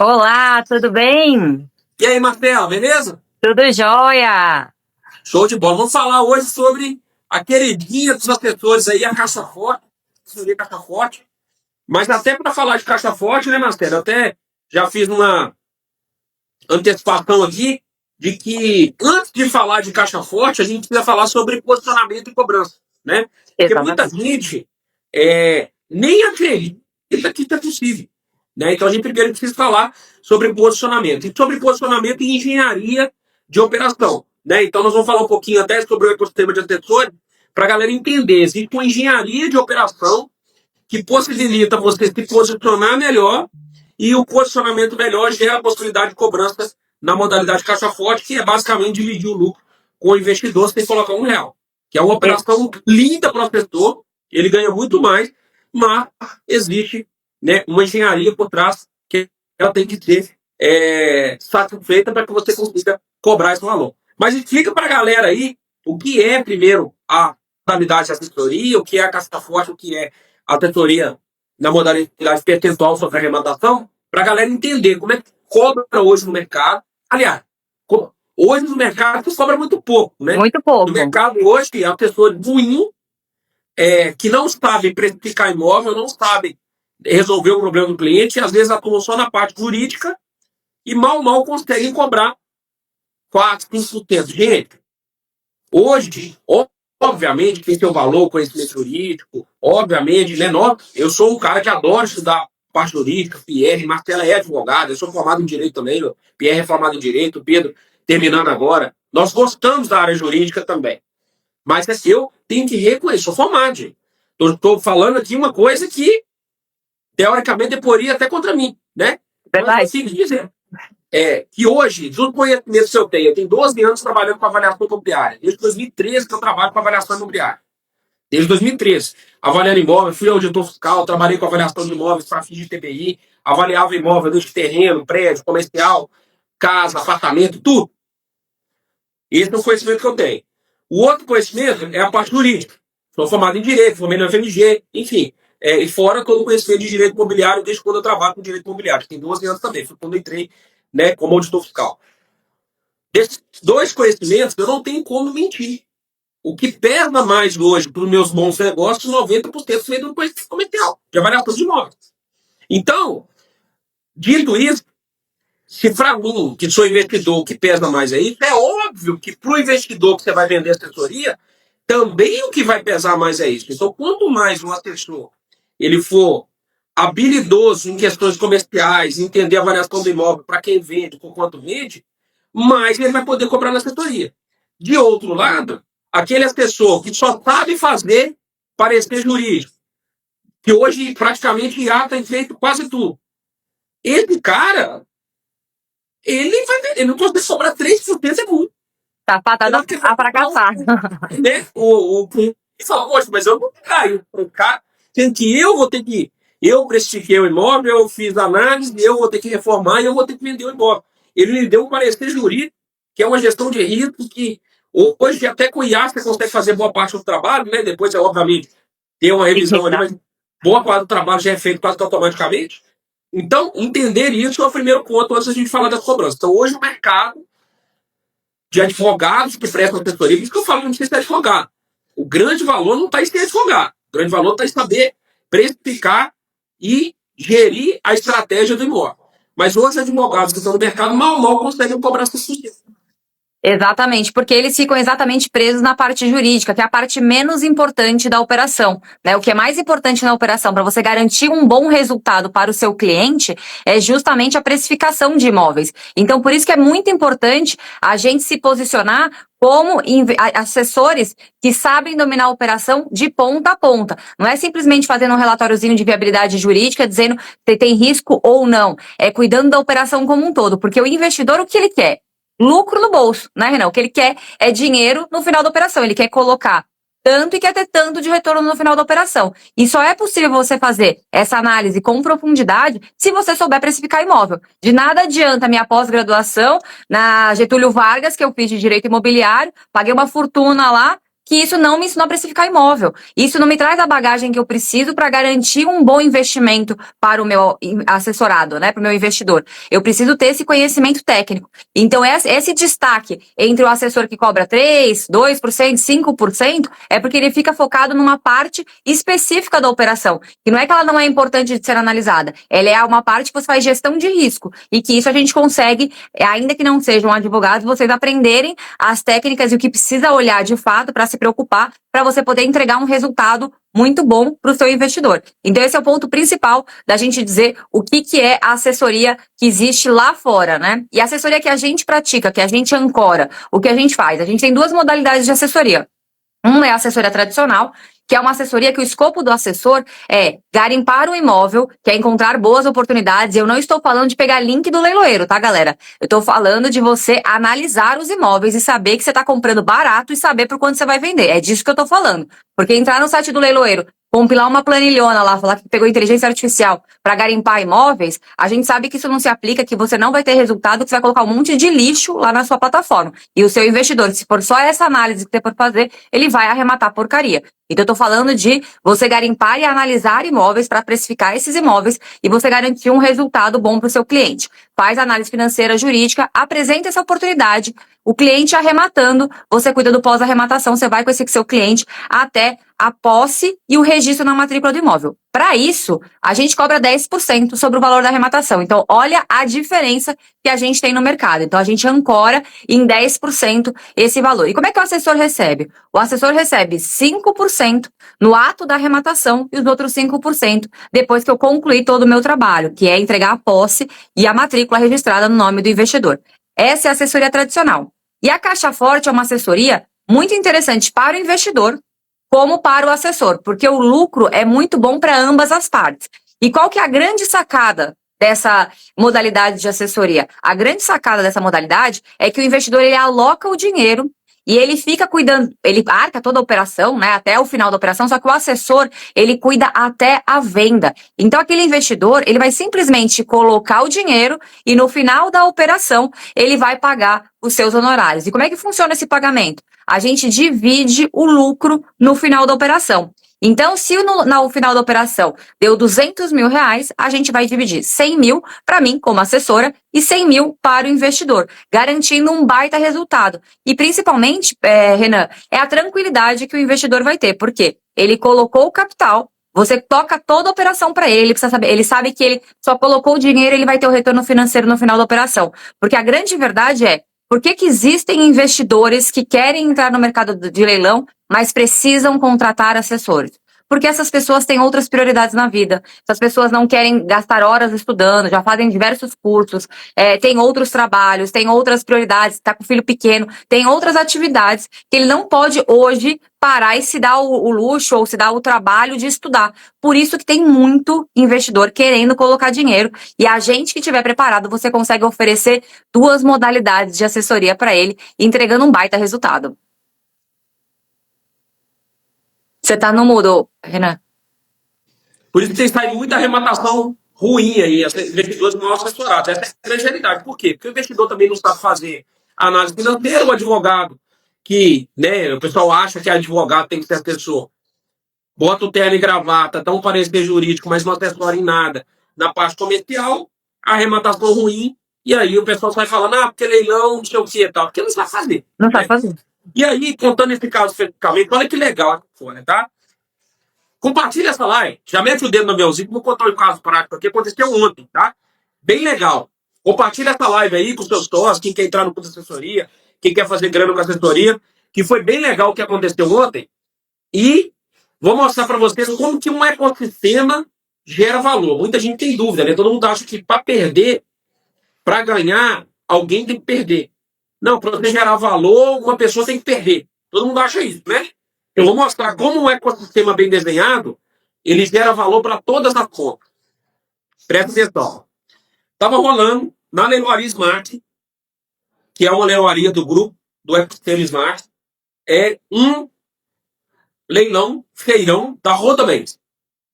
Olá, tudo bem? E aí, Marcelo, beleza? Tudo jóia? Show de bola. Vamos falar hoje sobre a queridinha dos assessores aí, a Caixa Forte, assessoria Caixa Forte. Mas até para falar de Caixa Forte, né, Marcelo? Eu até já fiz uma antecipação aqui de que antes de falar de Caixa Forte, a gente precisa falar sobre posicionamento e cobrança, né? Porque muita Exatamente. gente nem acredita que isso é possível. Né? Então a gente primeiro precisa falar sobre posicionamento. E sobre posicionamento e engenharia de operação. Né? Então nós vamos falar um pouquinho até sobre o ecossistema de assessores para a galera entender. Existe uma engenharia de operação que possibilita você se posicionar melhor e o posicionamento melhor gera a possibilidade de cobrança na modalidade caixa forte, que é basicamente dividir o lucro com o investidor sem colocar R$ 1. Que é uma É, operação linda para o assessor, ele ganha muito mais, mas existe, né, uma engenharia por trás que ela tem que ser satisfeita para que você consiga cobrar esse valor. Mas explica para a galera aí o que é, primeiro, a modalidade de assessoria, o que é a caixa forte, o que é a assessoria na modalidade percentual sobre arrematação, para a galera entender como é que cobra hoje no mercado. Aliás, hoje no mercado se cobra muito pouco, né? muito No pouco. mercado hoje, é a pessoa ruim, que não sabe precificar imóvel, não sabe resolver o problema do cliente, às vezes atuam só na parte jurídica e mal conseguem cobrar 4, 5%. Gente, hoje, obviamente, tem seu valor, conhecimento jurídico, obviamente, né? Eu sou um cara que adora estudar parte jurídica, Pierre, Marcela é advogada, eu sou formado em Direito também, Pierre é formado em Direito, Pedro terminando agora. Nós gostamos da área jurídica também. Mas eu tenho que reconhecer, sou formado, gente. Estou falando aqui uma coisa que, teoricamente, deporia até contra mim, né? Mas eu Verdade. consigo dizer que hoje, dos conhecimentos que eu tenho 12 anos trabalhando com avaliação imobiliária. Desde 2013 que eu trabalho com avaliação imobiliária. Desde 2013. Avaliando imóvel, fui auditor fiscal, trabalhei com avaliação de imóveis para fins de TBI, avaliava imóvel de terreno, prédio, comercial, casa, apartamento, tudo. Esse é o conhecimento que eu tenho. O outro conhecimento é a parte jurídica. Sou formado em Direito, formei no FMG, enfim. E fora todo o conhecimento de Direito Imobiliário, desde quando eu trabalho com Direito Imobiliário. Tem 12 anos também, foi quando eu entrei, né, como auditor fiscal. Desses dois conhecimentos, eu não tenho como mentir. O que pesa mais hoje para os meus bons negócios, 90% vem do conhecimento comercial, de avaliação de imóveis. Então, dito isso, se para mim, que sou investidor, o que pesa mais é isso, é óbvio que para o investidor que você vai vender assessoria, também o que vai pesar mais é isso. Então, quanto mais um assessor ele for habilidoso em questões comerciais, entender a avaliação do imóvel para quem vende, por quanto vende, mais ele vai poder cobrar na assessoria. De outro lado, aquele assessor que só sabe fazer parecer jurídico, que hoje praticamente já tem feito quase tudo. Esse cara, ele não consegue cobrar 3% é muito. Tá Ele fatada não quer a fracassar. né? E fala, poxa, mas eu não caio. Cara, sendo que eu vou ter que. Eu precifiquei o imóvel, eu fiz análise, eu vou ter que reformar e eu vou ter que vender o imóvel. Ele me deu um parecer jurídico, que é uma gestão de risco que hoje até com o IA você consegue fazer boa parte do trabalho, né? Depois, obviamente, tem uma revisão ali, mas boa parte do trabalho já é feito quase que automaticamente. Então, entender isso é o primeiro ponto antes da gente falar das cobranças. Então, hoje o mercado de advogados que prestam assessoria, por isso que eu falo que não precisa ser advogado. O grande valor não está em ser advogado. O grande valor está em saber precificar e gerir a estratégia do imóvel. Mas hoje, advogados que estão no mercado mal conseguem cobrar essa sujeira. Exatamente, porque eles ficam exatamente presos na parte jurídica, que é a parte menos importante da operação, né? O que é mais importante na operação para você garantir um bom resultado para o seu cliente é justamente a precificação de imóveis. Então, por isso que é muito importante a gente se posicionar como assessores que sabem dominar a operação de ponta a ponta. Não é simplesmente fazendo um relatóriozinho de viabilidade jurídica dizendo se tem risco ou não. É cuidando da operação como um todo, porque o investidor, o que ele quer? Lucro no bolso, né, Renan? O que ele quer é dinheiro no final da operação. Ele quer colocar tanto e quer ter tanto de retorno no final da operação. E só é possível você fazer essa análise com profundidade se você souber precificar imóvel. De nada adianta a minha pós-graduação na Getúlio Vargas, que eu fiz de Direito Imobiliário, paguei uma fortuna lá, que isso não me ensinou a precificar imóvel. Isso não me traz a bagagem que eu preciso para garantir um bom investimento para o meu assessorado, né, para o meu investidor. Eu preciso ter esse conhecimento técnico. Então, esse destaque entre o assessor que cobra 3%, 2%, 5%, é porque ele fica focado numa parte específica da operação, que não é que ela não é importante de ser analisada, ela é uma parte que você faz gestão de risco, e que isso a gente consegue, ainda que não sejam advogados, vocês aprenderem as técnicas e o que precisa olhar de fato para se preocupar, para você poder entregar um resultado muito bom para o seu investidor. Então, esse é o ponto principal da gente dizer o que é a assessoria que existe lá fora, né? E a assessoria que a gente pratica, que a gente ancora, o que a gente faz? A gente tem duas modalidades de assessoria. Uma é a assessoria tradicional, que é uma assessoria que o escopo do assessor é garimpar o imóvel, que é encontrar boas oportunidades. Eu não estou falando de pegar link do leiloeiro, tá, galera? Eu estou falando de você analisar os imóveis e saber que você está comprando barato e saber por quanto você vai vender. É disso que eu estou falando. Porque entrar no site do leiloeiro, compilar uma planilhona lá, falar que pegou inteligência artificial para garimpar imóveis, a gente sabe que isso não se aplica, que você não vai ter resultado, que você vai colocar um monte de lixo lá na sua plataforma. E o seu investidor, se for só essa análise que tem por fazer, ele vai arrematar porcaria. Então, eu tô falando de você garimpar e analisar imóveis para precificar esses imóveis e você garantir um resultado bom para o seu cliente. Faz análise financeira, jurídica, apresenta essa oportunidade, o cliente arrematando, você cuida do pós-arrematação, você vai com esse seu cliente até a posse e o registro na matrícula do imóvel. Para isso, a gente cobra 10% sobre o valor da arrematação. Então, olha a diferença que a gente tem no mercado. Então, a gente ancora em 10% esse valor. E como é que o assessor recebe? O assessor recebe 5% no ato da arrematação e os outros 5% depois que eu concluir todo o meu trabalho, que é entregar a posse e a matrícula registrada no nome do investidor. Essa é a assessoria tradicional. E a Caixa Forte é uma assessoria muito interessante para o investidor, como para o assessor, porque o lucro é muito bom para ambas as partes. E qual que é a grande sacada dessa modalidade de assessoria? A grande sacada dessa modalidade é que o investidor ele aloca o dinheiro e ele fica cuidando, ele arca toda a operação, né, até o final da operação, só que o assessor, ele cuida até a venda. Então, aquele investidor, ele vai simplesmente colocar o dinheiro e no final da operação, ele vai pagar os seus honorários. E como é que funciona esse pagamento? A gente divide o lucro no final da operação. Então, se no final da operação deu 200 mil reais, a gente vai dividir 100 mil para mim, como assessora, e 100 mil para o investidor, garantindo um baita resultado. E principalmente, Renan, é a tranquilidade que o investidor vai ter, porque ele colocou o capital, você toca toda a operação para ele, precisa saber, ele sabe que ele só colocou o dinheiro, ele vai ter o retorno financeiro no final da operação. Porque a grande verdade é, por que existem investidores que querem entrar no mercado de leilão, mas precisam contratar assessores? Porque essas pessoas têm outras prioridades na vida. Essas pessoas não querem gastar horas estudando, já fazem diversos cursos, têm outros trabalhos, têm outras prioridades, está com filho pequeno, tem outras atividades que ele não pode hoje parar e se dar o luxo ou se dar o trabalho de estudar. Por isso que tem muito investidor querendo colocar dinheiro. E a gente que estiver preparado, você consegue oferecer duas modalidades de assessoria para ele, entregando um baita resultado. Você tá no mudo, Renan. Por isso que vocês saem muita arrematação ruim aí, os investidores mal assessorados. Essa é a grande realidade. Por quê? Porque o investidor também não sabe fazer análise financeira, o advogado, que, né, o pessoal acha que advogado tem que ser assessor. Bota o terno e gravata, dá um parecer jurídico, mas não assessora em nada. Na parte comercial, arrematação ruim, e aí o pessoal sai falando, porque leilão, não sei o que e tal, porque não sabe fazer. Não sabe fazer. E aí, contando esse caso especificamente, olha que legal aqui fora, tá? Compartilha essa live, já mete o dedo no melzinho, vou contar um caso prático aqui, aconteceu ontem, tá? Bem legal. Compartilha essa live aí com os seus sócios, quem quer entrar no curso de assessoria, quem quer fazer grana com assessoria, que foi bem legal o que aconteceu ontem. E vou mostrar para vocês como que um ecossistema gera valor. Muita gente tem dúvida, né? Todo mundo acha que para perder, para ganhar, alguém tem que perder. Não, para você gerar valor, uma pessoa tem que perder. Todo mundo acha isso, né? Eu vou mostrar como um ecossistema bem desenhado, ele gera valor para todas as contas. Presta atenção. Estava rolando na Leiloaria Smart, que é uma leiloaria do grupo do ecossistema Smart, um leilão, feirão da Rodobens,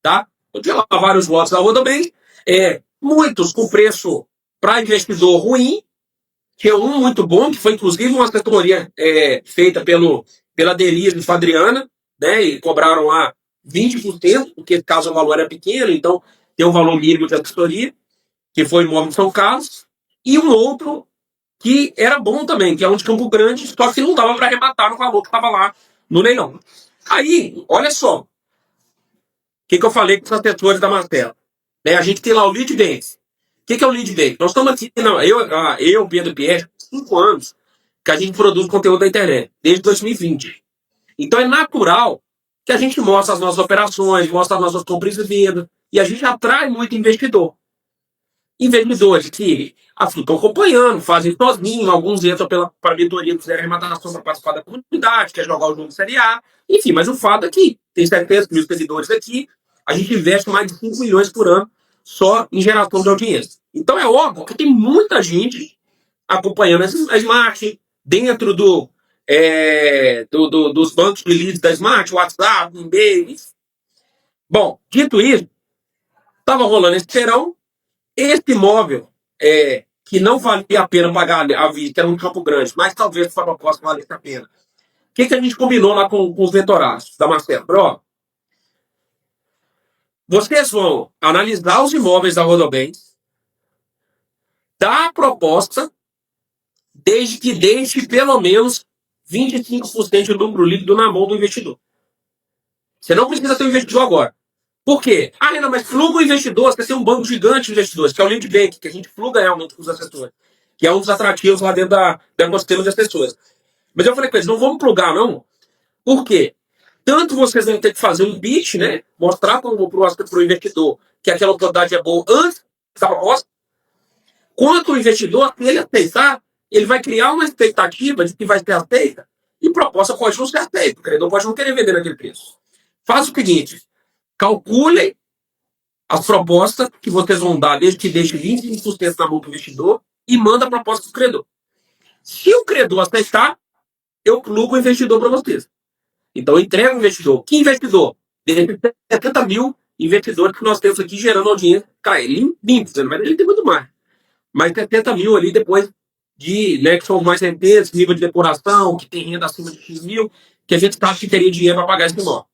tá? Eu tinha lá vários lotes da Rodobens, muitos com preço para investidor ruim, tinha um muito bom, que foi inclusive uma assessoria feita pelo pela Denise e Adriana, né? E cobraram lá 20%, porque caso o valor era pequeno, então tem um valor mínimo de assessoria, que foi o imóvel de São Carlos, e um outro que era bom também, que é um de Campo Grande, só que não dava para arrematar no valor que estava lá no leilão. Aí, olha só, o que eu falei com os assessores da Martela. Né? A gente tem lá o lead bank. O que é o lead bank? Nós estamos aqui, não, eu Pedro Pierre, 5 anos que a gente produz conteúdo da internet, desde 2020. Então é natural que a gente mostre as nossas operações, mostre as nossas compras e vendas, e a gente atrai muito investidor. Investidores que estão acompanhando, fazem sozinho, alguns entram para a mentoria, fizeram arrematação para participar da comunidade, quer jogar o jogo de Série A, enfim, mas o fato é que tem 70 mil seguidores aqui, a gente investe mais de 5 milhões por ano só em geração de audiência. Então é óbvio que tem muita gente acompanhando a Smart, dentro dos bancos de leads da Smart, WhatsApp, e-mail. Bom, dito isso, estava rolando esse verão. Esse imóvel que não valia a pena pagar a vista, que era um Campo Grande, mas talvez para a proposta valesse a pena. O que a gente combinou lá com os mentorados da Marcela? Bro, vocês vão analisar os imóveis da Rodobens, dar a proposta, desde que deixe pelo menos 25% do número líquido na mão do investidor. Você não precisa ter um investidor agora. Por quê? Ah, Renan, mas pluga o investidor, você tem um banco gigante de investidores, que é o lead bank, que a gente pluga realmente com os assessores, que é um dos atrativos lá dentro da nosso sistema de assessores. Mas eu falei com eles, não vamos plugar, não. Por quê? Tanto vocês vão ter que fazer um pitch, né? Mostrar para o investidor que aquela oportunidade é boa antes da proposta, quanto o investidor, se ele aceitar, ele vai criar uma expectativa de que vai ser aceita, e proposta pode não ser aceita, o credor pode não querer vender naquele preço. Faz o seguinte, calculem as propostas que vocês vão dar, desde que deixe 25% na mão do investidor, e manda a proposta para o credor. Se o credor aceitar, eu plugo o investidor para vocês. Então, eu entrego o investidor. Que investidor? Desde 70 mil investidores que nós temos aqui gerando audiência. Cara, limpo, você não vai ter muito mais. Mas 70 mil ali depois de, né, que são mais rendimentos, nível de depuração, que tem renda acima de X mil, que a gente sabe que teria dinheiro para pagar esse imóvel.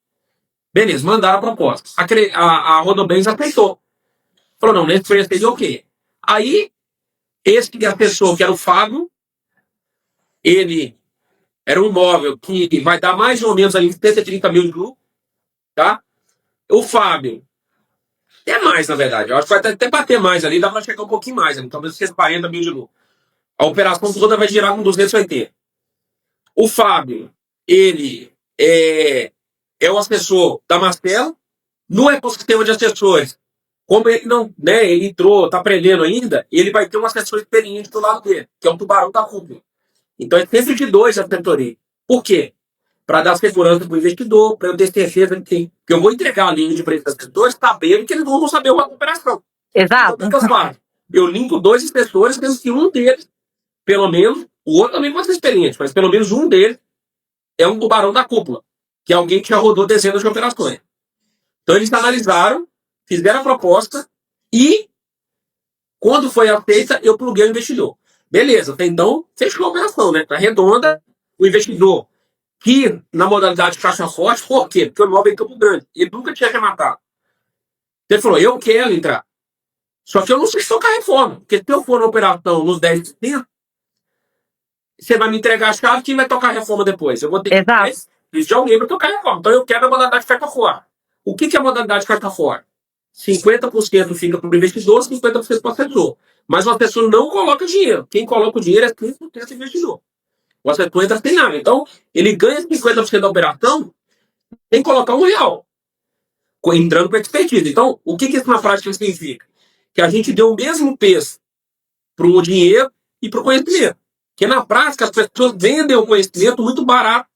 Beleza, mandaram a proposta. A Rodobens aceitou. Falou, não, nesse preço ele ok. Aí, esse que a pessoa, que era o Fábio, ele era um imóvel que vai dar mais ou menos ali 130 mil de lucro, tá? O Fábio, é mais, na verdade. Eu acho que vai até bater mais ali, dá para chegar um pouquinho mais, ali, talvez 40 mil de lucro. A operação toda vai girar com 280. O Fábio, ele é o assessor da Marcela, no ecossistema de assessores. Como ele não, né, ele entrou, está aprendendo ainda, ele vai ter um assessor experiente do lado dele, que é o tubarão da cúpula. Então é sempre de 2 a assessoria. Por quê? Para dar segurança para o investidor, para eu ter certeza que eu vou entregar a linha de preço dos assessores, sabendo que eles não vão saber uma operação. Exato. Então, eu limpo 2 assessores, tendo que um deles, pelo menos, o outro também pode ser experiente, mas pelo menos um deles é um tubarão da cúpula, que é alguém que já rodou dezenas de operações. Então eles analisaram, fizeram a proposta e, quando foi aceita, eu pluguei o investidor. Beleza, até então fechou a operação, né? Tá redonda, o investidor que na modalidade caixa forte, por quê? Porque o imóvel é em Campo Grande, ele nunca tinha rematado. Ele falou, eu quero entrar. Só que eu não sei tocar reforma, porque se eu for na operação nos 10%, você vai me entregar a chave, quem vai tocar a reforma depois? Eu vou ter que de alguém para tocar a reforma. Então eu quero a modalidade carta fora. O que é a modalidade carta fora? 50% fica para o investidor, 50% para o assessor. Mas o assessor não coloca dinheiro. Quem coloca o dinheiro é 30% do investidor. O assessor entra sem nada. Então, ele ganha 50% da operação sem colocar R$1, entrando com expertise. Então, o que isso na prática significa? Que a gente deu o mesmo peso para o dinheiro e para o conhecimento. Porque na prática, as pessoas vendem o conhecimento muito barato.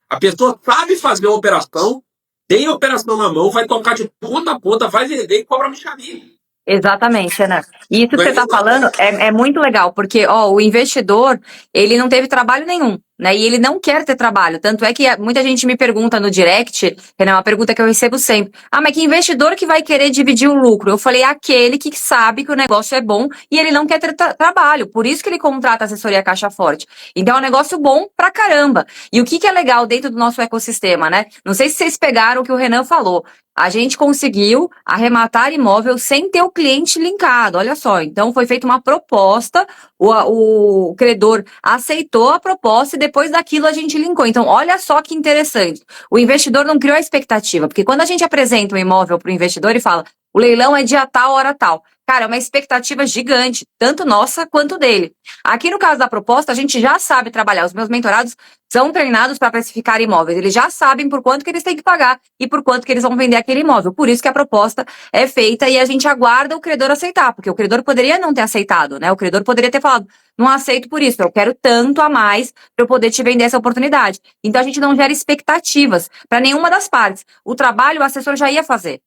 A pessoa sabe fazer uma operação, tem a operação na mão, vai tocar de ponta a ponta, vai vender e cobra mexaria. Exatamente, Renan. E isso que você está falando é muito legal, porque o investidor, ele não teve trabalho nenhum. né? E ele não quer ter trabalho. Tanto é que muita gente me pergunta no direct, que é uma pergunta que eu recebo sempre. Ah, mas que investidor que vai querer dividir o lucro? Eu falei, aquele que sabe que o negócio é bom e ele não quer ter trabalho. Por isso que ele contrata a assessoria Caixa Forte. Então é um negócio bom pra caramba. E o que é legal dentro do nosso ecossistema, né? Não sei se vocês pegaram o que o Renan falou. A gente conseguiu arrematar imóvel sem ter o cliente linkado, olha só. Então, foi feita uma proposta, o credor aceitou a proposta e depois daquilo a gente linkou. Então, olha só que interessante. O investidor não criou a expectativa, porque quando a gente apresenta um imóvel para o investidor e fala, o leilão é dia tal, hora tal. Cara, é uma expectativa gigante, tanto nossa quanto dele. Aqui no caso da proposta, a gente já sabe trabalhar. Os meus mentorados são treinados para precificar imóveis. Eles já sabem por quanto que eles têm que pagar e por quanto que eles vão vender aquele imóvel. Por isso que a proposta é feita e a gente aguarda o credor aceitar, porque o credor poderia não ter aceitado, né? O credor poderia ter falado, não aceito por isso, eu quero tanto a mais para eu poder te vender essa oportunidade. Então a gente não gera expectativas para nenhuma das partes. O trabalho o assessor já ia fazer.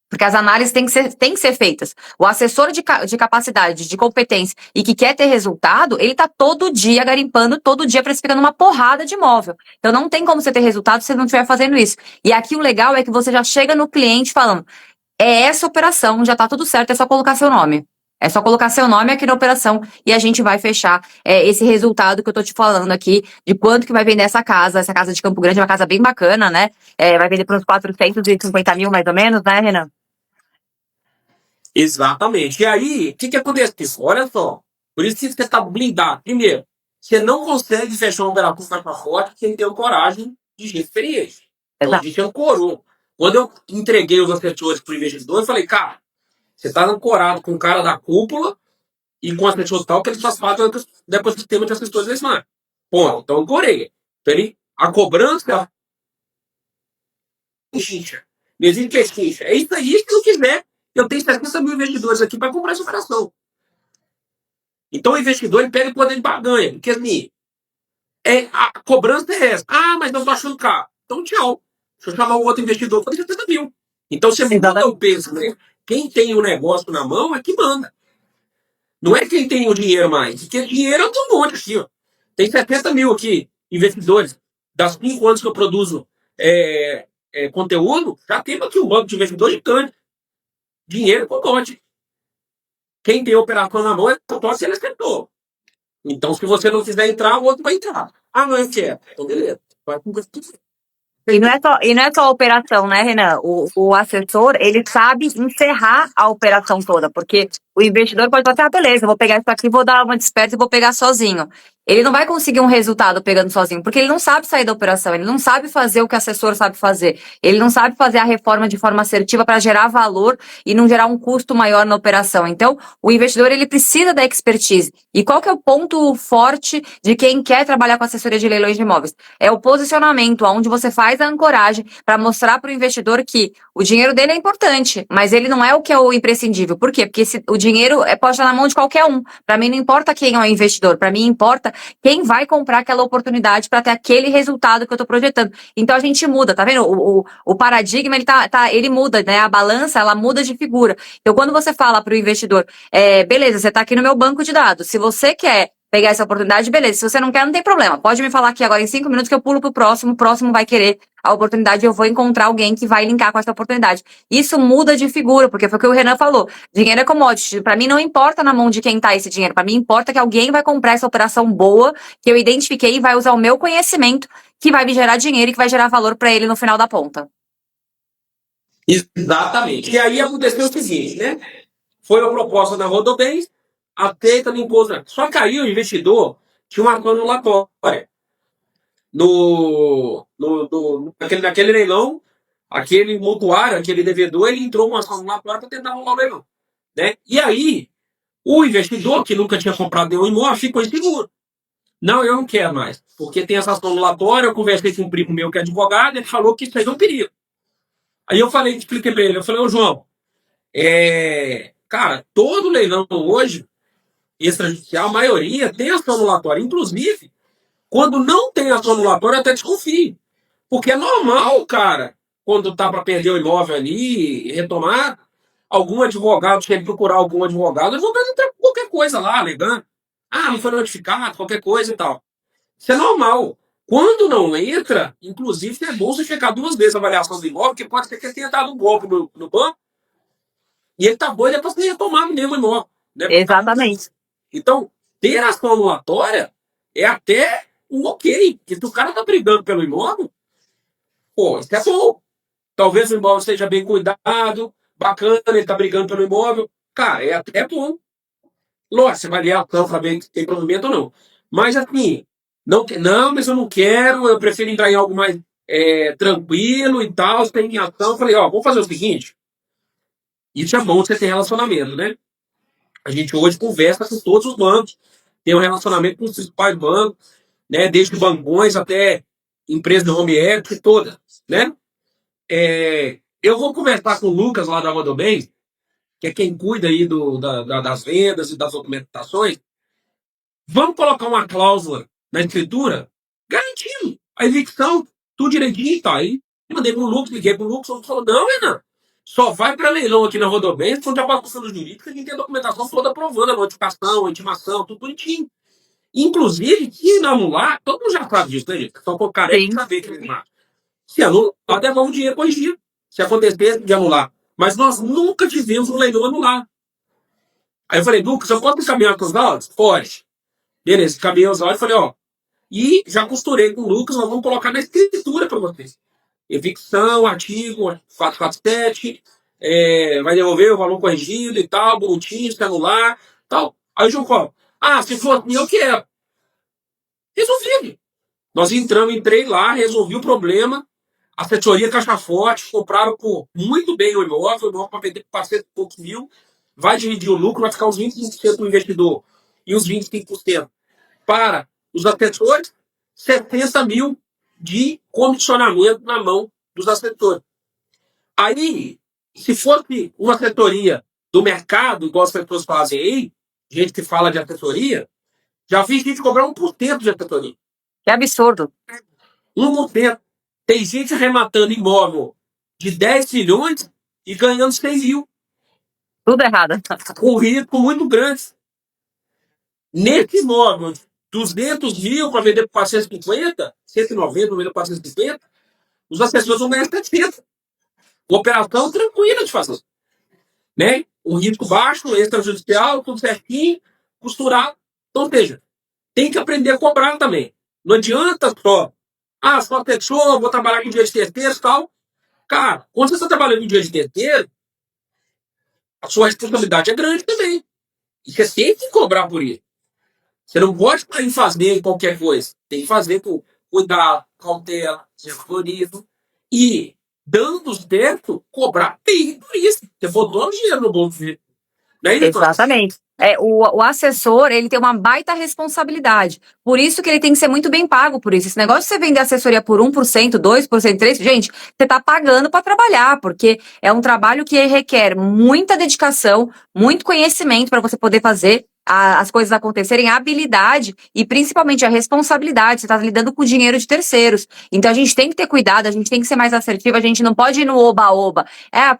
Porque as análises têm que ser feitas. O assessor de capacidade, de competência e que quer ter resultado, ele está todo dia garimpando, todo dia precificando uma porrada de imóvel. Então não tem como você ter resultado se você não estiver fazendo isso. E aqui o legal é que você já chega no cliente falando, é essa operação, já está tudo certo, é só colocar seu nome. É só colocar seu nome aqui na operação e a gente vai fechar esse resultado que eu tô te falando aqui, de quanto que vai vender essa casa de Campo Grande, é uma casa bem bacana, né? Vai vender por uns 450 mil mais ou menos, né, Renan? Exatamente. E aí, o que acontece? Olha só. Por isso que você está blindado. Primeiro, você não consegue fechar um operação com caixa forte sem ter coragem de gente experiente. Então, a Exato. gente ancorou. Quando eu entreguei os assessores para o investidor, eu falei, cara, você está ancorado com o cara da cúpula e com o assessor tal, que eles só fazem depois do sistema de assessores da Smart. Ponto. Então, ancorei. Então, a cobrança pechincha. Não existe pechincha. É isso aí, se não quiser, eu tenho 70 mil investidores aqui para comprar essa operação. Então o investidor ele pega o poder de barganha. Porque assim, a cobrança é essa. Ah, mas eu tô achando caro. Então tchau. Deixa eu chamar o outro investidor para 70 mil. Então você muda o peso, né? Quem tem o negócio na mão é que manda. Não é quem tem o dinheiro mais. Porque dinheiro eu tenho um monte aqui, ó. Tem 70 mil aqui, investidores. Das 5 anos que eu produzo conteúdo, já tem aqui um banco de investidor gigante. Dinheiro com lote. Quem tem operação na mão é só se ele acertou. Então, se você não quiser entrar, o outro vai entrar. Ah, não, eu quero. Então, beleza. Vai com o E não é só a operação, né, Renan? O assessor, ele sabe encerrar a operação toda, porque o investidor pode falar assim, ah, beleza, eu vou pegar isso aqui, vou dar uma desperta e vou pegar sozinho. Ele não vai conseguir um resultado pegando sozinho, porque ele não sabe sair da operação, ele não sabe fazer o que o assessor sabe fazer, ele não sabe fazer a reforma de forma assertiva para gerar valor e não gerar um custo maior na operação. Então, o investidor, ele precisa da expertise. E qual que é o ponto forte de quem quer trabalhar com assessoria de leilões de imóveis? É o posicionamento, onde você faz a ancoragem para mostrar para o investidor que o dinheiro dele é importante, mas ele não é o que é o imprescindível. Por quê? Porque o dinheiro pode estar na mão de qualquer um. Para mim não importa quem é o investidor, para mim importa quem vai comprar aquela oportunidade para ter aquele resultado que eu estou projetando. Então a gente muda, tá vendo? O paradigma ele muda, né? A balança ela muda de figura. Então quando você fala para o investidor, beleza, você está aqui no meu banco de dados. Se você quer pegar essa oportunidade, beleza. Se você não quer, não tem problema. Pode me falar aqui agora em 5 minutos que eu pulo pro próximo. O próximo vai querer a oportunidade e eu vou encontrar alguém que vai linkar com essa oportunidade. Isso muda de figura, porque foi o que o Renan falou. Dinheiro é commodity. Para mim não importa na mão de quem tá esse dinheiro. Para mim importa que alguém vai comprar essa operação boa, que eu identifiquei e vai usar o meu conhecimento, que vai me gerar dinheiro e que vai gerar valor para ele no final da ponta. Exatamente. E aí aconteceu o seguinte, né? Foi a proposta da Rodobens, aceita no imposto. Só que aí o investidor tinha uma ação anulatória. Naquele leilão, aquele mutuário, aquele devedor, ele entrou uma ação anulatória para tentar rolar o leilão. Né? E aí, o investidor, que nunca tinha comprado nenhum imóvel, ficou inseguro. Não, eu não quero mais. Porque tem essa ação anulatória, eu conversei com um primo meu que é advogado, ele falou que isso aí é um perigo. Aí eu expliquei para ele, eu falei, ô João, cara, todo leilão hoje, extrajudicial, a maioria tem ação anulatória. Inclusive, quando não tem ação anulatória, eu até desconfio. Porque é normal, cara, quando tá para perder o imóvel ali e retomar, algum advogado, se ele procurar algum advogado, eles vão perguntar qualquer coisa lá, alegando. Ah, não foi notificado, qualquer coisa e tal. Isso é normal. Quando não entra, inclusive, é bom você checar 2 vezes a avaliação do imóvel, porque pode ser que ele tenha dado um golpe no banco e ele tá doido para ser retomado mesmo o imóvel. Né? Exatamente. Então, ter ação anulatória é até um ok, porque o cara tá brigando pelo imóvel, pô, isso é bom. Talvez o imóvel seja bem cuidado, bacana, ele tá brigando pelo imóvel. Cara, é até bom. Lógico, você vai ler a ação, saber se tem provimento ou não. Mas assim, não, mas eu não quero, eu prefiro entrar em algo mais tranquilo e tal, tem em ação. Eu falei, ó, vamos fazer o seguinte. Isso é bom você ter relacionamento, né? A gente hoje conversa com todos os bancos, tem um relacionamento com os principais bancos, né? Desde bancões até empresas de home equity, todas, né? Eu vou conversar com o Lucas lá da Rodobem, que é quem cuida aí das vendas e das documentações. Vamos colocar uma cláusula na escritura garantindo a evicção, tudo direitinho, tá? Aí mandei pro Lucas, liguei pro Lucas, o Lucas falou, não, Renan, só vai para leilão aqui na Rodobem, quando já passou pelo jurídico, a gente tem a documentação toda aprovando a notificação, a intimação, tudo bonitinho. Inclusive, se não anular, todo mundo já sabe disso, né, gente? Só por careca de saber que ele mata. Se anular, devolve o dinheiro corrigido. Se acontecer de anular. Mas nós nunca tivemos um leilão anular. Aí eu falei, Lucas, eu posso caminhar com os dados? Pode. Beleza, caminhei os dados e falei, ó. E já costurei com o Lucas, nós vamos colocar na escritura para vocês. Evicção, artigo 447, vai devolver o valor corrigido e tal, bonitinho, se anular, tal. Aí o João fala, se for assim, eu quero. Resolvido. Nós entrei lá, resolvi o problema. A assessoria Caixa Forte compraram muito bem o imóvel para vender por 400 e poucos mil, vai dividir o lucro, vai ficar os 25% do investidor e os 25% para os assessores, 70 mil de comissionamento na mão dos assessores. Aí, se fosse uma assessoria do mercado, igual as pessoas fazem aí, gente que fala de assessoria, já vi gente cobrar 1% de assessoria. Que absurdo. 1%. Tem gente arrematando imóvel de 10 milhões e ganhando 100 mil. Tudo errado. Com risco muito grande. Nesse imóvel, 200 mil para vender por 450, 190 para vender por 450, os assessores vão ganhar 700. Operação tranquila de fazer. Né? Um risco baixo, extrajudicial, tudo certinho, costurado. Então, veja, tem que aprender a cobrar também. Não adianta só pessoa, vou trabalhar com dia de terceiro e tal. Cara, quando você está trabalhando com dia de terceiro, a sua responsabilidade é grande também. E você tem que cobrar por isso. Você não pode fazer qualquer coisa. Tem que fazer com cuidado, cautela, terrorismo. E, dando certo, cobrar bem por isso. Você botou o dinheiro no bolso dele. Exatamente. O assessor, ele tem uma baita responsabilidade. Por isso que ele tem que ser muito bem pago por isso. Esse negócio de você vender assessoria por 1%, 2%, 3%, gente, você tá pagando para trabalhar, porque é um trabalho que requer muita dedicação, muito conhecimento para você poder fazer as coisas acontecerem, a habilidade e principalmente a responsabilidade. Você está lidando com o dinheiro de terceiros. Então a gente tem que ter cuidado, a gente tem que ser mais assertivo, a gente não pode ir no oba-oba.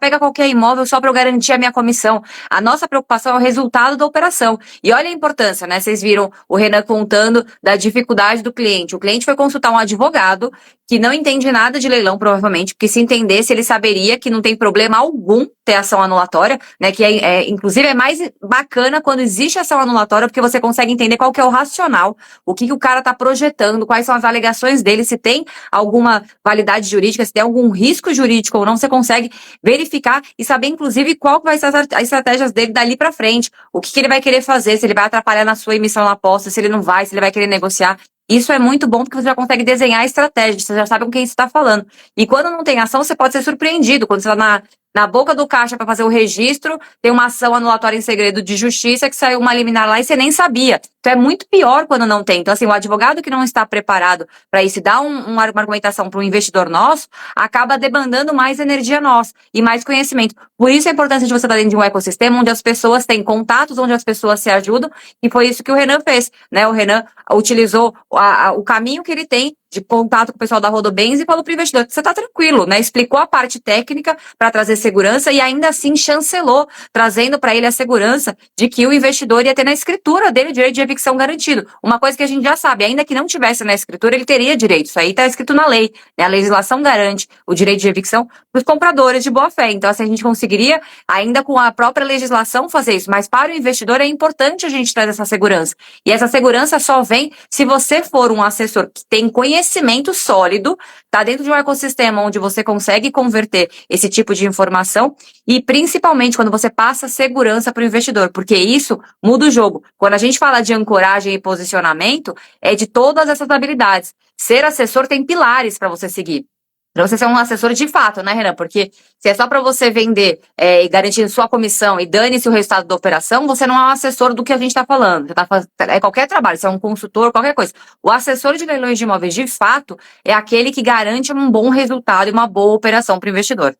Pega qualquer imóvel só para eu garantir a minha comissão. A nossa preocupação é o resultado da operação. E olha a importância, né? Vocês viram o Renan contando da dificuldade do cliente. O cliente foi consultar um advogado que não entende nada de leilão, provavelmente, porque se entendesse, ele saberia que não tem problema algum ter ação anulatória, né? Que inclusive é mais bacana quando existe ação anulatória, porque você consegue entender qual que é o racional, o que o cara está projetando, quais são as alegações dele, se tem alguma validade jurídica, se tem algum risco jurídico ou não, você consegue verificar e saber, inclusive, qual vai ser as estratégias dele dali para frente, o que ele vai querer fazer, se ele vai atrapalhar na sua emissão na aposta, se ele não vai, se ele vai querer negociar. Isso é muito bom porque você já consegue desenhar a estratégia, você já sabe com quem você está falando. E quando não tem ação, você pode ser surpreendido. Quando você está na boca do caixa para fazer o registro, tem uma ação anulatória em segredo de justiça que saiu uma liminar lá e você nem sabia. Então é muito pior quando não tem. Então, assim, o advogado que não está preparado para isso e dá uma argumentação para um investidor nosso, acaba demandando mais energia nossa e mais conhecimento. Por isso a importância de você estar dentro de um ecossistema onde as pessoas têm contatos, onde as pessoas se ajudam, e foi isso que o Renan fez, né? O Renan utilizou o caminho que ele tem de contato com o pessoal da Rodobens e falou para o investidor que você está tranquilo, né? Explicou a parte técnica para trazer segurança e ainda assim chancelou, trazendo para ele a segurança de que o investidor ia ter na escritura dele o direito de evicção garantido. Uma coisa que a gente já sabe, ainda que não tivesse na escritura, ele teria direito. Isso aí está escrito na lei, né? A legislação garante o direito de evicção para os compradores de boa fé. Então, assim, a gente conseguiria, ainda com a própria legislação, fazer isso. Mas para o investidor é importante a gente trazer essa segurança. E essa segurança só vem se você for um assessor que tem conhecimento sólido, está dentro de um ecossistema onde você consegue converter esse tipo de informação e principalmente quando você passa segurança para o investidor, porque isso muda o jogo. Quando a gente fala de ancoragem e posicionamento, é de todas essas habilidades. Ser assessor tem pilares para você seguir. Para você ser um assessor de fato, né, Renan? Porque se é só para você vender e garantir sua comissão e dane-se o resultado da operação, você não é um assessor do que a gente está falando. Você tá é qualquer trabalho, você é um consultor, qualquer coisa. O assessor de leilões de imóveis, de fato, é aquele que garante um bom resultado e uma boa operação para o investidor.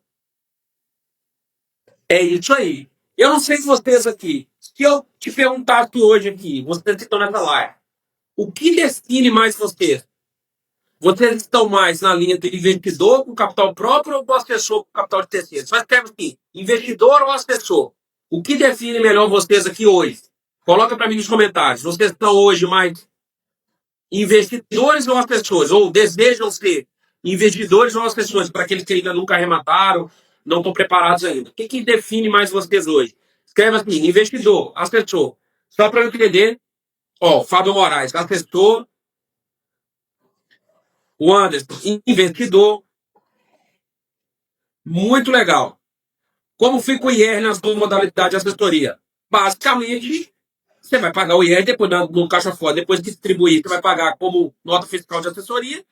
É isso aí. Eu não sei se vocês aqui, se eu te perguntasse hoje aqui, vocês que estão nessa live, o que define mais vocês? Vocês estão mais na linha do investidor com capital próprio ou do assessor com capital de terceiros? Mas escreve aqui, investidor ou assessor? O que define melhor vocês aqui hoje? Coloca para mim nos comentários. Vocês estão hoje mais investidores ou assessores? Ou desejam ser investidores ou assessores para aqueles que ainda nunca arremataram, não estão preparados ainda? O que define mais vocês hoje? Escreve assim, investidor, assessor. Só para eu entender. Ó, Fábio Moraes, assessor. O Anderson, investidor. Muito legal. Como fica o IR nas duas modalidades de assessoria? Basicamente, você vai pagar o IR depois no caixa forte, depois de distribuir, você vai pagar como nota fiscal de assessoria,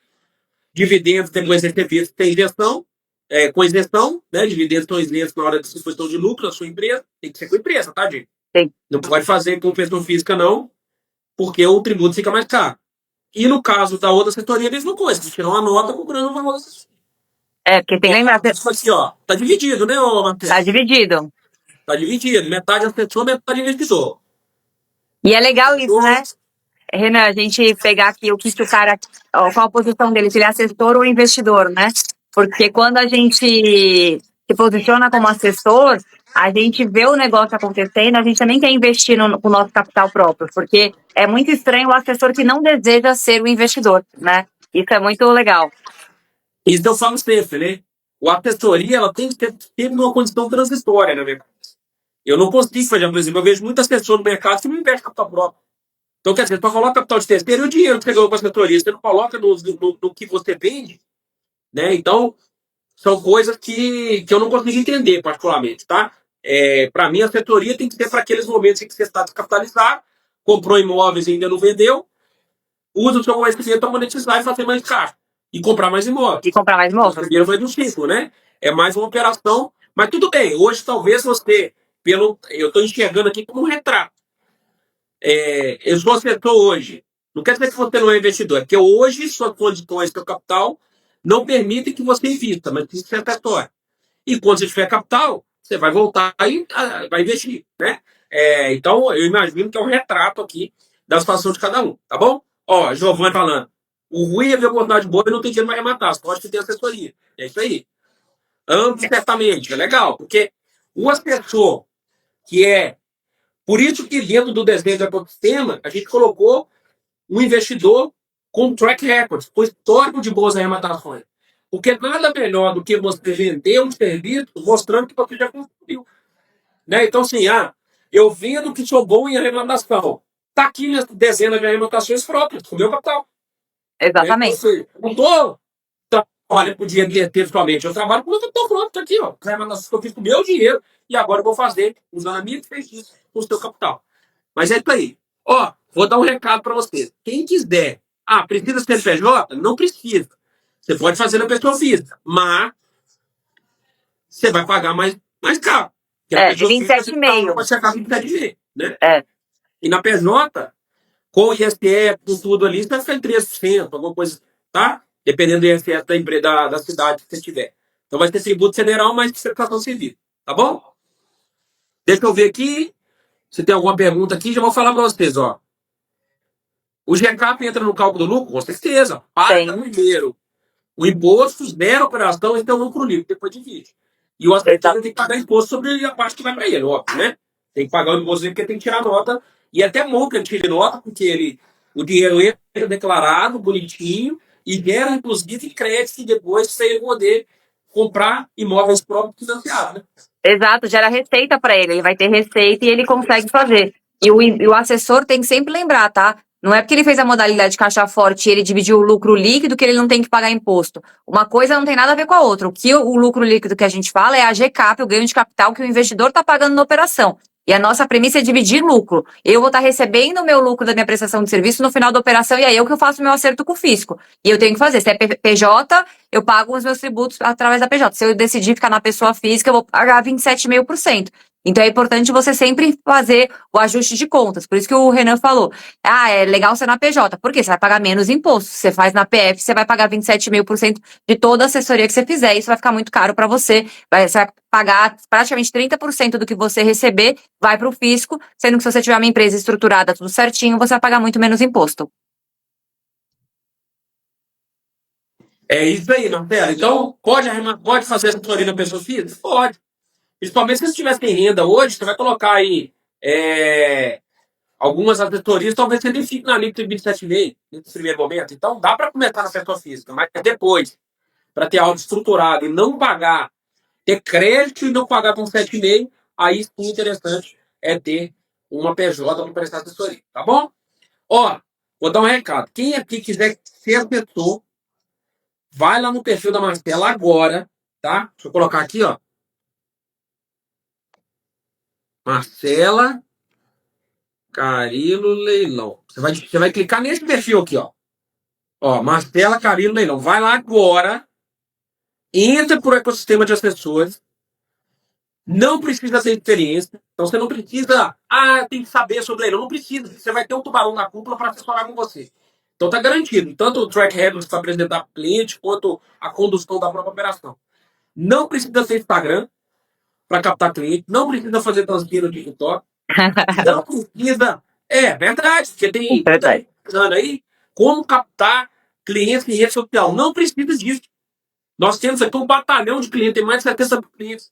dividendos depois de ter visto, tem isenção, com isenção, né? Dividendos estão isentos na hora de distribuição de lucro da sua empresa, tem que ser com a empresa, tá, gente? Sim. Não pode fazer com pessoa física, não, porque o tributo fica mais caro. E no caso da outra assessoria, a mesma coisa, você tirar uma nota cobrando o valor da assessoria. Porque tem que lembrar. Isso aqui, ó, tá dividido, né, Matheus? Tá dividido. Tá dividido, metade assessor, metade investidor. E é legal isso, né? Renan, a gente pegar aqui o que o cara, qual a posição dele, se ele é assessor ou investidor, né? Porque quando a gente se posiciona como assessor, a gente vê o negócio acontecendo, a gente também quer investir com o nosso capital próprio, porque é muito estranho o assessor que não deseja ser o investidor, né? Isso é muito legal. Isso eu falo sempre, né? A assessoria, ela tem que ter sempre uma condição transitória, na minha cabeça. Eu não consigo, por exemplo, eu vejo muitas pessoas no mercado que não investem capital próprio. Então, quer dizer, para colocar capital de terceiro, o dinheiro que você ganhou com a assessoria, você não coloca no que você vende, né? Então, são coisas que eu não consigo entender, particularmente, tá? Para mim, a assessoria tem que ser para aqueles momentos em que você está descapitalizado, comprou imóveis e ainda não vendeu, usa o seu conhecimento para monetizar e fazer mais caixa. E comprar mais imóveis. E comprar mais imóveis. O dinheiro vai do ciclo, né? É mais uma operação. Mas tudo bem, hoje talvez você, eu estou enxergando aqui como um retrato. Eu sou assessor hoje. Não quer dizer que você não é investidor, é porque hoje suas condições, seu capital, não permitem que você invista, mas isso é acessório. E quando você tiver capital, você vai voltar e vai investir, né? Então, eu imagino que é um retrato aqui da situação de cada um, tá bom? Ó, Giovanni falando. O ruim é ver oportunidade boa e não tem dinheiro para arrematar. Você pode ter assessoria. É isso aí. Ambos, certamente. É legal. Porque o assessor, que é. Por isso que dentro do desenho do ecossistema, a gente colocou um investidor com track record, com histórico de boas arrematações. Porque nada melhor do que você vender um serviço mostrando que você já construiu. Né? Então, assim, eu vendo que sou bom em arrematação. Está aqui minhas dezenas de arrematações próprias, com o meu capital. Exatamente. Não estou trabalhando com o dinheiro dele somente. Eu trabalho com o meu capital próprio, tá aqui, ó. Que eu fiz com o meu dinheiro e agora eu vou fazer, usando a minha expertise, com o seu capital. Mas é isso aí. Ó, vou dar um recado para vocês. Quem quiser, precisa ser CNPJ? Não precisa. Você pode fazer na pessoa física, mas você vai pagar mais caro. De 27,5. Pode ser 27,5, né? E na PJ, com o ISE, com tudo ali, você vai ficar em 3%, alguma coisa, tá? Dependendo do ISS da empresa, da cidade que você tiver. Então vai ter tributo federal, mais prestação civil, tá bom? Deixa eu ver aqui. Se tem alguma pergunta aqui, já vou falar para vocês, ó. O GCAP entra no cálculo do lucro? Com certeza. Paga primeiro o imposto, zero a operação, então lucro líquido, depois divide. E o assessor tem que pagar imposto sobre a parte que vai para ele, óbvio, né? Tem que pagar o imposto porque tem que tirar nota. E até bom que ele tire nota, porque o dinheiro entra declarado, bonitinho, e gera, inclusive, crédito depois para ele poder comprar imóveis próprios financiados, né? Exato, gera receita para ele. Ele vai ter receita e ele consegue fazer. E o assessor tem que sempre lembrar, tá? Não é porque ele fez a modalidade de caixa forte e ele dividiu o lucro líquido que ele não tem que pagar imposto. Uma coisa não tem nada a ver com a outra. O lucro líquido que a gente fala é a GCAP, o ganho de capital que o investidor está pagando na operação. E a nossa premissa é dividir lucro. Eu vou estar recebendo o meu lucro da minha prestação de serviço no final da operação e aí eu que eu faço o meu acerto com o fisco. E eu tenho que fazer. Se é PJ, eu pago os meus tributos através da PJ. Se eu decidir ficar na pessoa física, eu vou pagar 27,5%. Então é importante você sempre fazer o ajuste de contas. Por isso que o Renan falou, é legal ser na PJ. Por quê? Você vai pagar menos imposto. Se você faz na PF, você vai pagar 27,5% de toda a assessoria que você fizer. Isso vai ficar muito caro para você. Você vai pagar praticamente 30% do que você receber, vai para o fisco, sendo que se você tiver uma empresa estruturada, tudo certinho, você vai pagar muito menos imposto. É isso aí, Marcelo. Então, pode fazer assessoria na pessoa física? Pode. Principalmente se você tivesse em renda hoje, você vai colocar aí algumas assessorias, talvez você nem fique na alíquota de 27,5% nesse primeiro momento. Então, dá para começar na pessoa física, mas depois, para ter algo estruturado e não pagar, ter crédito e não pagar com 7,5%, aí sim interessante é ter uma PJ para prestar assessoria, tá bom? Ó, vou dar um recado. Quem aqui quiser ser assessor, vai lá no perfil da Marcela agora, tá? Deixa eu colocar aqui, ó. Marcela Carilo Leilão. Você vai clicar nesse perfil aqui, ó. Ó, Marcela Carilo Leilão. Vai lá agora. Entra pro ecossistema de assessores. Não precisa ter experiência. Então você não precisa. Tem que saber sobre leilão. Não precisa. Você vai ter um tubarão na cúpula para assessorar com você. Então tá garantido. Tanto o track record para apresentar para o cliente, quanto a condução da própria operação. Não precisa ter Instagram para captar cliente. Não precisa fazer transmissão no TikTok. Não precisa. É verdade, porque tem Verdade. aí como captar clientes em rede social. Não precisa disso. Nós temos aqui um batalhão de clientes, tem mais de 70 clientes.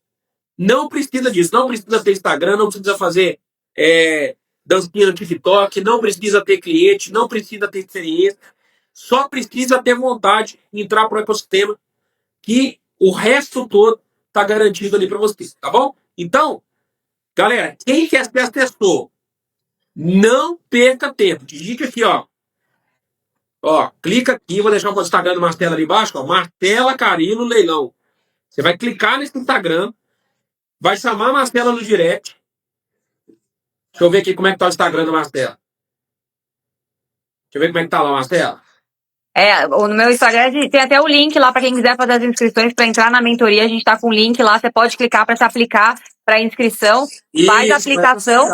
Não precisa disso. Não precisa ter Instagram, não precisa fazer dancinha no TikTok, não precisa ter cliente, não precisa ter experiência. Só precisa ter vontade de entrar para o ecossistema que o resto todo está garantido ali para você, tá bom? Então, galera, quem quer ser assessor, não perca tempo. Digite aqui, ó. Ó, clica aqui, vou deixar o Instagram do Marcela ali embaixo, ó. Marcela Carilo Leilão. Você vai clicar nesse Instagram, vai chamar a Marcela no direct. Deixa eu ver aqui como é que tá o Instagram da Marcela. Deixa eu ver como é que tá lá, Marcela. No meu Instagram tem até o link lá para quem quiser fazer as inscrições para entrar na mentoria. A gente tá com o link lá, você pode clicar para se aplicar para inscrição, faz a aplicação,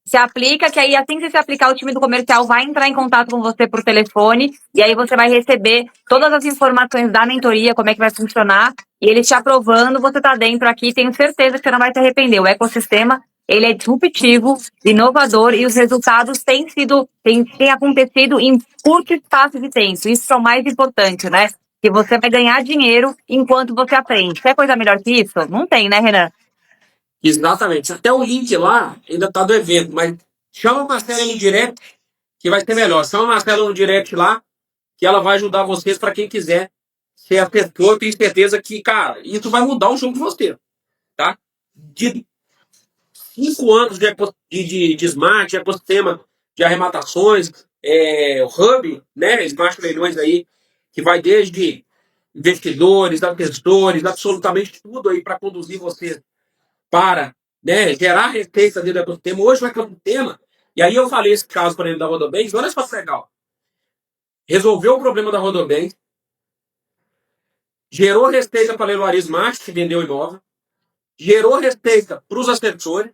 se aplica, que aí assim que você se aplicar, o time do comercial vai entrar em contato com você por telefone e aí você vai receber todas as informações da mentoria, como é que vai funcionar, e eles te aprovando, você tá dentro aqui, tenho certeza que você não vai se arrepender. O ecossistema, ele é disruptivo, inovador e os resultados têm acontecido em curto espaço de tempo. Isso é o mais importante, né? Que você vai ganhar dinheiro enquanto você aprende. Quer coisa melhor que isso? Não tem, né, Renan? Exatamente. Até o link lá ainda tá do evento, mas chama a Marcela no direct que vai ser melhor. Chama a Marcela no direct lá que ela vai ajudar vocês para quem quiser ser assessor. Eu tenho certeza que, cara, isso vai mudar o jogo de você, tá? De 5 anos de Smart, de ecossistema de arrematações, o Hub, né? Smart Leilões aí, que vai desde investidores, assessores, absolutamente tudo aí para conduzir você para, né, gerar receita dentro do ecossistema. Hoje o ecossistema, e aí eu falei esse caso para ele da Rodobens, olha só que legal. Resolveu o problema da Rodobens, gerou receita para a Leiloaria Smart, que vendeu imóvel, gerou receita para os assessores.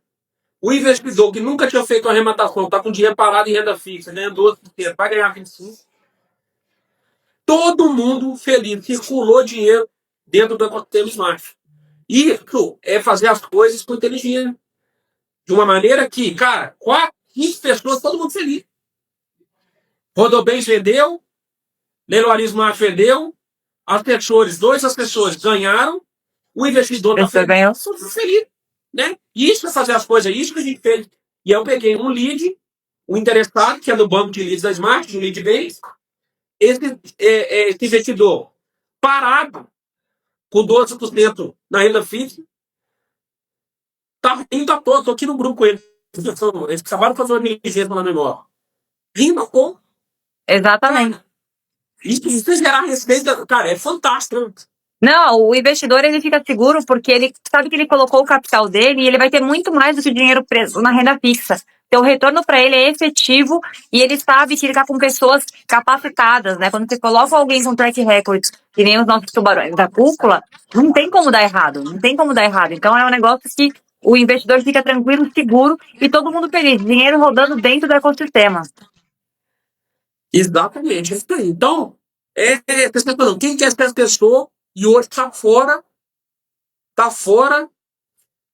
O investidor que nunca tinha feito uma arrematação, está com dinheiro parado em renda fixa, ganhando 12%, vai ganhar 25%. Todo mundo feliz, circulou dinheiro dentro do ecossistema Smart. Isso é fazer as coisas com inteligência. De uma maneira que, cara, 4, 5 pessoas, todo mundo feliz. Rodobens vendeu, Leiloarismo Macho vendeu, dois assessores ganharam, o investidor está feliz, feliz, né? Isso é fazer as coisas, isso que a gente fez. E eu peguei um lead, o interessado, que é do banco de leads da Smart, do lead base, esse investidor parado, com 12% na renda fixa, tá rindo à toa, tô aqui no grupo com ele. Eles acabaram de fazer uma diligência lá no imóvel. Rindo à toa. Exatamente. Isso gerar receita, cara, é fantástico, né? Não, o investidor ele fica seguro porque ele sabe que ele colocou o capital dele e ele vai ter muito mais do que o dinheiro preso na renda fixa. Então, o retorno para ele é efetivo e ele sabe que ele está com pessoas capacitadas, né? Quando você coloca alguém com track record, que nem os nossos tubarões da cúpula, não tem como dar errado, não tem como dar errado. Então, é um negócio que o investidor fica tranquilo, seguro e todo mundo feliz, dinheiro rodando dentro do ecossistema. Exatamente, é isso aí. Então, quem quer ser assessor e hoje está fora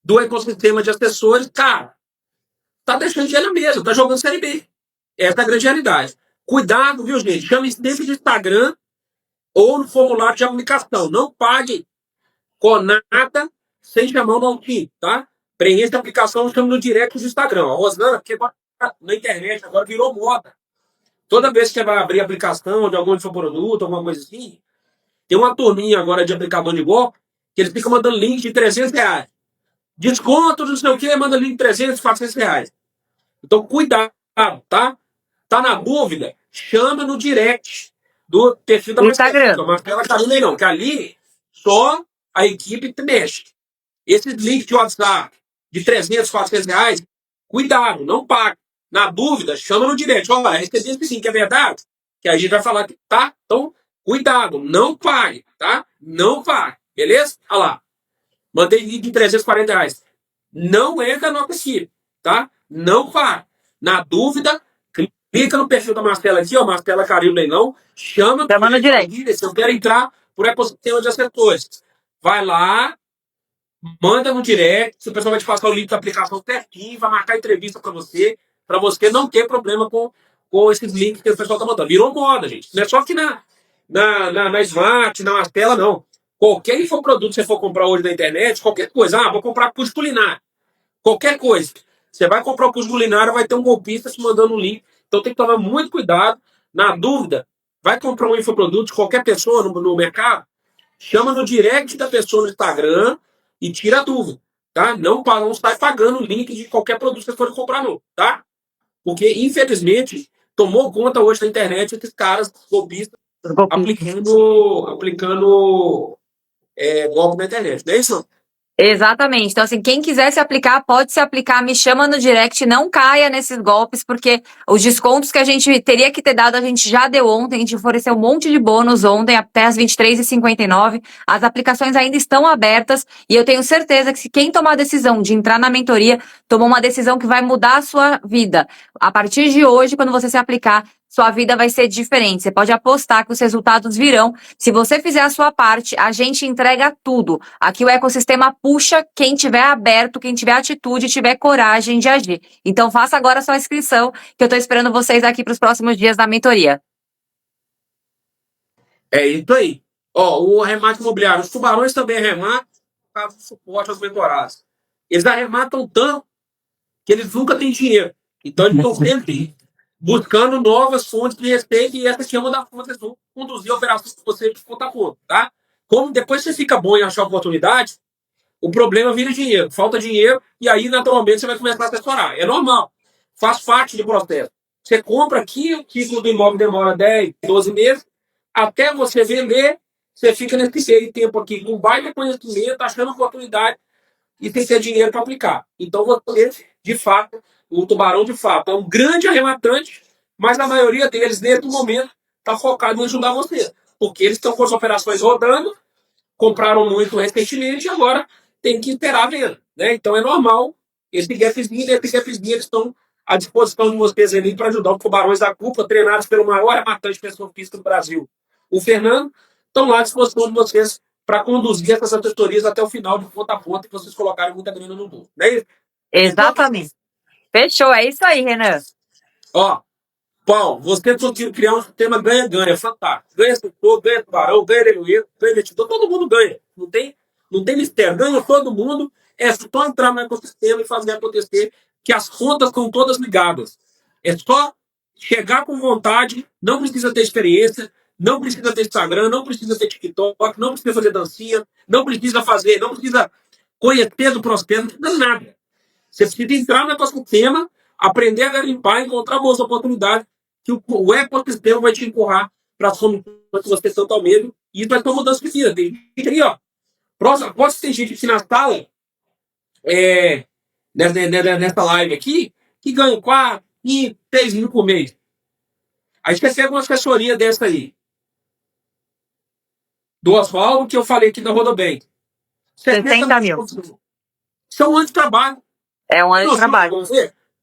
do ecossistema de assessores, cara, tá deixando dinheiro na mesa, tá jogando Série B. Essa é a grande realidade. Cuidado, viu, gente? Chame sempre de Instagram ou no formulário de aplicação. Não pague com nada sem chamar o Maltinho, tá? Preencha a aplicação, chama no direct do Instagram. A Rosana, porque na internet agora virou moda. Toda vez que você vai abrir a aplicação de algum infoproduto, alguma coisa assim, tem uma turminha agora de aplicador de golpe que eles ficam mandando link de R$300. Desconto, não sei o que, manda link de 300, R$400. Então, cuidado, tá? Tá na dúvida? Chama no direct do perfil da Instagram. Marcela Carolina, não, que ali só a equipe mexe. Esses links de WhatsApp de 300, R$400, cuidado, não paga. Na dúvida, chama no direct. Olha lá, recebi esse link, é verdade? Que a gente vai falar que tá. Então, cuidado, não pague, tá? Não pague, beleza? Olha lá. Mandei link de R$340. Não entra no equipe, tá? Não pague. Na dúvida, clica no perfil da Marcela aqui, ó, Marcela Caril Leilão, chama no direct. Se eu quero entrar por ecossistema de assessores. Vai lá, manda no direct, o pessoal vai te passar o link da aplicação certinho, vai marcar entrevista para você não ter problema com esses links que o pessoal tá mandando. Virou moda, gente. Não é só aqui na Smart, na Martela, não. Qualquer infoproduto que você for comprar hoje na internet, qualquer coisa, vou comprar curso culinário. Qualquer coisa. Você vai comprar o curso culinário, vai ter um golpista te mandando um link. Então tem que tomar muito cuidado. Na dúvida, vai comprar um infoproduto de qualquer pessoa no mercado, chama no direct da pessoa no Instagram e tira a dúvida, tá? Não sai pagando o link de qualquer produto que você for comprar, não, tá? Porque, infelizmente, tomou conta hoje da internet esses caras golpistas aplicando golpe na internet, não é isso? Exatamente. Então, assim, quem quiser se aplicar, pode se aplicar, me chama no direct, não caia nesses golpes, porque os descontos que a gente teria que ter dado, a gente já deu ontem, a gente ofereceu um monte de bônus ontem, até as 23h59. As aplicações ainda estão abertas e eu tenho certeza que se quem tomar a decisão de entrar na mentoria, tomou uma decisão que vai mudar a sua vida. A partir de hoje, quando você se aplicar, sua vida vai ser diferente. Você pode apostar que os resultados virão. Se você fizer a sua parte, a gente entrega tudo. Aqui o ecossistema puxa quem tiver aberto, quem tiver atitude, tiver coragem de agir. Então faça agora a sua inscrição, que eu estou esperando vocês aqui para os próximos dias da mentoria. É isso aí. Ó, o arremate imobiliário. Os tubarões também arrematam por causa do suporte aos mentorados. Eles arrematam tanto que eles nunca têm dinheiro. Então eles estão sempre buscando novas fontes de receita e essa chama da fonte, eles vão conduzir a operação que você de ponta a ponta, tá? Como depois você fica bom em achar oportunidade, o problema vira dinheiro. Falta dinheiro e aí, naturalmente, você vai começar a assessorar. É normal. Faz parte do processo. Você compra aqui, o título do imóvel demora 10, 12 meses, até você vender, você fica nesse tempo aqui com baita conhecimento, achando oportunidade e tem que ter dinheiro para aplicar. Então, você, de fato, o tubarão, de fato, é um grande arrematante, mas a maioria deles, nesse momento, está focado em ajudar você. Porque eles estão com as operações rodando, compraram muito recentemente e agora tem que esperar a venda. Né? Então, é normal. Esse gapzinho eles estão à disposição de vocês ali para ajudar os tubarões da Cúpula, treinados pelo maior arrematante de pessoa física do Brasil. O Fernando, estão lá à disposição de vocês para conduzir essas assessorias até o final, de ponta a ponta, e vocês colocarem muita grana no bolso. Não é isso? Exatamente. Fechou, é isso aí, Renan. Ó, Paulo, você conseguiu criar um sistema ganha-ganha, fantástico. Ganha setor, ganha tubarão, ganha aleluia, ganha investidor, todo mundo ganha. Não tem mistério, ganha todo mundo. É só entrar no ecossistema e fazer acontecer, que as contas estão todas ligadas. É só chegar com vontade, não precisa ter experiência, não precisa ter Instagram, não precisa ter TikTok, não precisa fazer dancinha, não precisa conhecer do prospecto, não precisa nada. Você precisa entrar no ecossistema, aprender a garimpar, encontrar boas oportunidades, que o ecossistema vai te empurrar para as soluções que você tanto almeja, e isso vai ser uma mudança de vida. Tem gente aí, ó. Posso ter gente aqui na sala, nessa live aqui, que ganha 4, 5, 6 mil por mês. A gente recebe uma assessoria dessa aí. Do Oswaldo, que eu falei aqui da Rodobank. 60 mil. Isso é um ano de trabalho. É um ano de trabalho.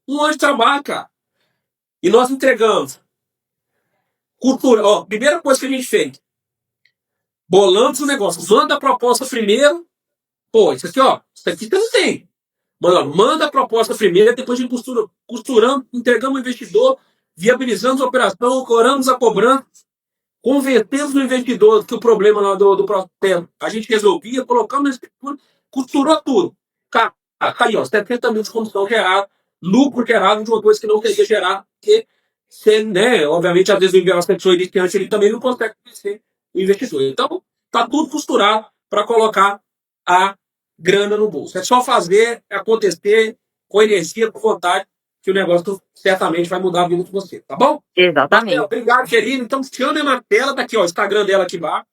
Um ano de trabalho, cara. E nós entregamos cultura. Ó, primeira coisa que a gente fez. Bolamos o negócio. Manda a proposta primeiro. Pô, isso aqui, ó. Isso aqui você não tem. Manda a proposta primeiro, depois a gente costurando, entregamos o investidor, viabilizamos a operação, coramos a cobrança, convertemos o investidor que o problema lá do prospecto a gente resolvia, colocamos na escritura, costurou tudo. Cara, tá aí, ó, 70 mil de condição gerada, lucro gerado de uma coisa que não queria gerar, porque você, né, obviamente, às vezes o investidor iniciante ele também não consegue conhecer o investidor. Então, tá tudo costurado para colocar a grana no bolso. É só fazer acontecer com energia, com vontade, que o negócio certamente vai mudar a vida de você, tá bom? Exatamente. Marcela, obrigado, querido. Então, chama a Marcela, tá aqui, ó, o Instagram dela aqui embaixo.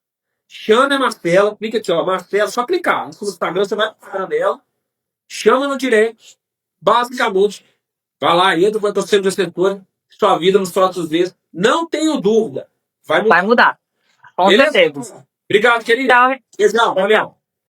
Chama a Marcela, clica aqui, ó, Marcela, só clicar. No Instagram, você vai pro Instagram dela, chama no direct, basicamente, vai lá, entra, vai torcer no setor, sua vida nos próximos meses. Não tenho dúvida. Vai mudar. Vai mudar. Com Beleza? certeza. Obrigado, querido. Tchau. Beijão, valeu.